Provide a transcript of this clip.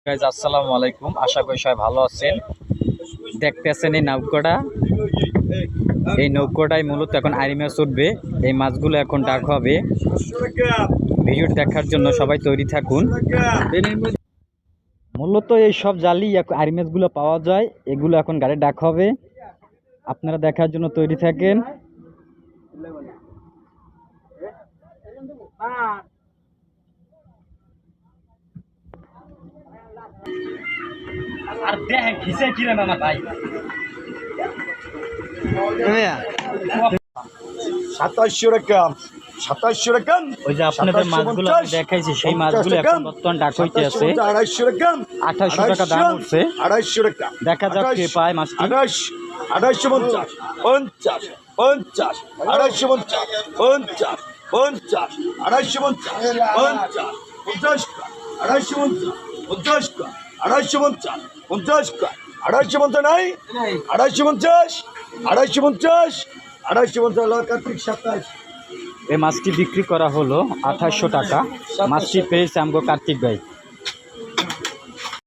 Guys আসসালামু আলাইকুম, আশা করি সবাই ভালো আছেন। দেখতেছেন এই নৌকোটাই মূলত এখন আড়ি মাছ উঠবে। এই মাছগুলো এখন ডাক হবে। ভিডিও দেখার জন্য সবাই তৈরি থাকুন। মূলত এই সব জালি আড়ি মাছগুলো পাওয়া যায়, এগুলো এখন গাড়ি ডাক হবে। আপনারা দেখার জন্য তৈরি থাকেন। আর দেখেন খিসে কিরে না ভাই, 2700 টাকা, 2700 টাকা। ওই যে আপনাদের মাছগুলো আমি দেখাইছি, সেই মাছগুলো এখন বর্তমান ডাক হইতে আছে। 250 টাকা, 2800 টাকা দাম উঠছে। 250 টাকা। দেখা যাক কে পায় মাছটি। 2850, 50, 50, 250, 50, 50, 250, 50, 50 টাকা, 250, 50 টাকা, 250, 50 টাকা, 250 নাই, 250, 250, 250 কার্তিক 27। এই মাছটি বিক্রি করা হলো 2800 টাকা। মাছটি পেয়েছে আমগো কার্তিক ভাই।